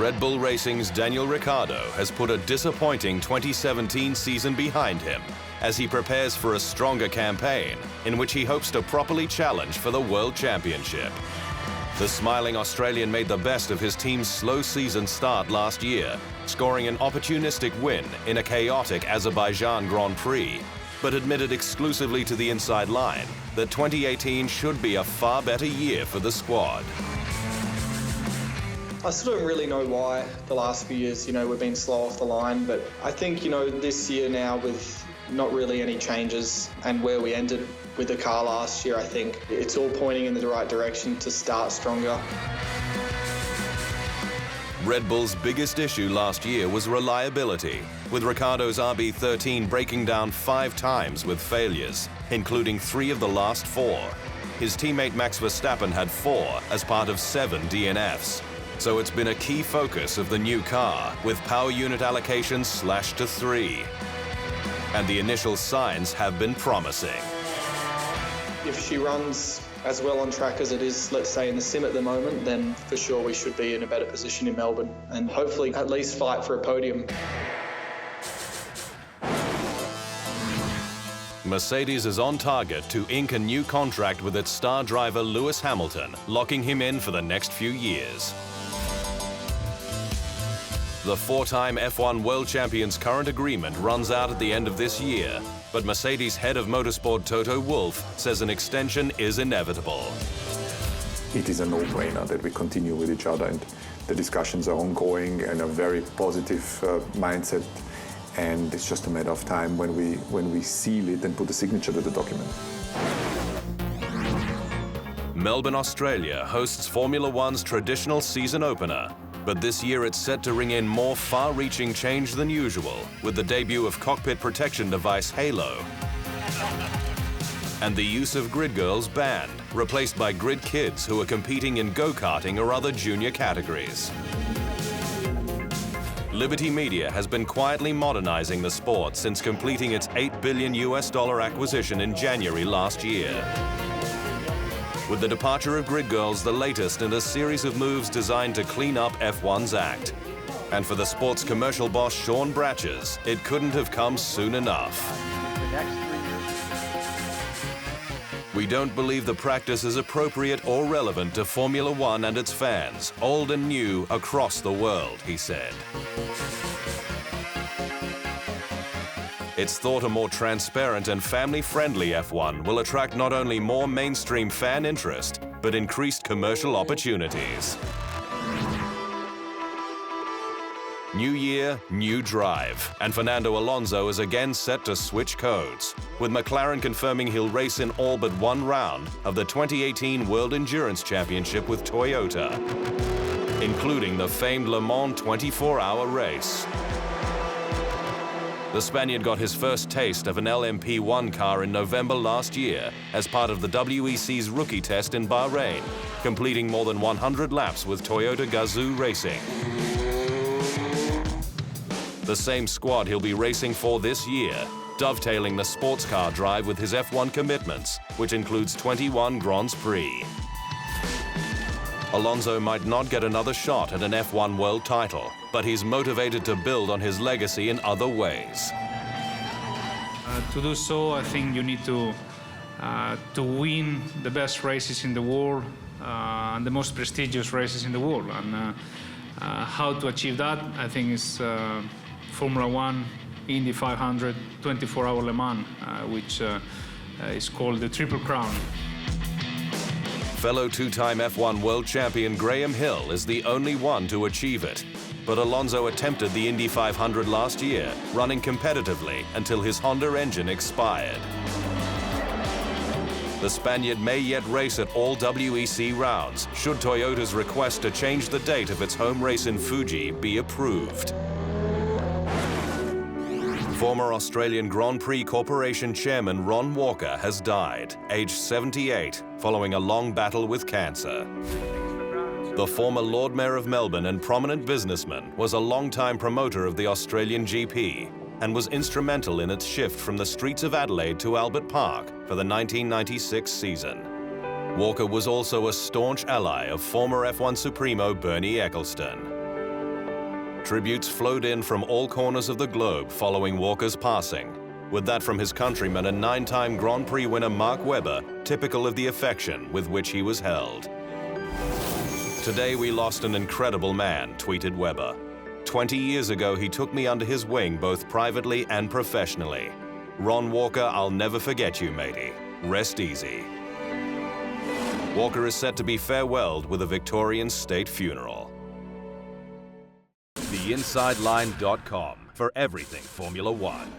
Red Bull Racing's Daniel Ricciardo has put a disappointing 2017 season behind him as he prepares for a stronger campaign in which he hopes to properly challenge for the World Championship. The smiling Australian made the best of his team's slow season start last year, scoring an opportunistic win in a chaotic Azerbaijan Grand Prix, but admitted exclusively to the inside line that 2018 should be a far better year for the squad. I still don't really know why the last few years, we've been slow off the line, but I think, this year now with not really any changes and where we ended with the car last year, I think it's all pointing in the right direction to start stronger. Red Bull's biggest issue last year was reliability, with Ricciardo's RB13 breaking down 5 times with failures, including 3 of the last 4. His teammate Max Verstappen had 4 as part of 7 DNFs. So it's been a key focus of the new car, with power unit allocation slashed to 3. And the initial signs have been promising. If she runs as well on track as it is, let's say, in the sim at the moment, then for sure we should be in a better position in Melbourne and hopefully at least fight for a podium. Mercedes is on target to ink a new contract with its star driver Lewis Hamilton, locking him in for the next few years. The 4-time F1 World Champion's current agreement runs out at the end of this year, but Mercedes head of motorsport Toto Wolff says an extension is inevitable. It is a no-brainer that we continue with each other, and the discussions are ongoing and a very positive mindset, and it's just a matter of time when we seal it and put a signature to the document. Melbourne, Australia hosts Formula One's traditional season opener. But this year it's set to ring in more far-reaching change than usual, with the debut of cockpit protection device Halo. And the use of grid girls banned, replaced by grid kids who are competing in go-karting or other junior categories. Liberty Media has been quietly modernizing the sport since completing its $8 billion acquisition in January last year. With the departure of grid girls, the latest in a series of moves designed to clean up F1's act. And for the sport's commercial boss Sean Bratches, it couldn't have come soon enough. We don't believe the practice is appropriate or relevant to Formula One and its fans, old and new, across the world, he said. It's thought a more transparent and family-friendly F1 will attract not only more mainstream fan interest, but increased commercial opportunities. New year, new drive, and Fernando Alonso is again set to switch codes, with McLaren confirming he'll race in all but one round of the 2018 World Endurance Championship with Toyota, including the famed Le Mans 24-hour race. The Spaniard got his first taste of an LMP1 car in November last year as part of the WEC's rookie test in Bahrain, completing more than 100 laps with Toyota Gazoo Racing. The same squad he'll be racing for this year, dovetailing the sports car drive with his F1 commitments, which includes 21 Grands Prix. Alonso might not get another shot at an F1 world title, but he's motivated to build on his legacy in other ways. To do so, I think you need to win the best races in the world and the most prestigious races in the world. And how to achieve that, I think, is Formula One, Indy 500, 24-hour Le Mans, which is called the Triple Crown. Fellow 2-time F1 world champion Graham Hill is the only one to achieve it. But Alonso attempted the Indy 500 last year, running competitively until his Honda engine expired. The Spaniard may yet race at all WEC rounds, should Toyota's request to change the date of its home race in Fuji be approved. Former Australian Grand Prix Corporation chairman Ron Walker has died, aged 78, following a long battle with cancer. The former Lord Mayor of Melbourne and prominent businessman was a long-time promoter of the Australian GP and was instrumental in its shift from the streets of Adelaide to Albert Park for the 1996 season. Walker was also a staunch ally of former F1 Supremo Bernie Ecclestone. Tributes flowed in from all corners of the globe following Walker's passing, with that from his countryman and 9-time Grand Prix winner Mark Webber, typical of the affection with which he was held. "Today we lost an incredible man," tweeted Webber. 20 years ago, he took me under his wing both privately and professionally. Ron Walker, I'll never forget you, matey. Rest easy. Walker is set to be farewelled with a Victorian state funeral. TheInsideLine.com for everything Formula One.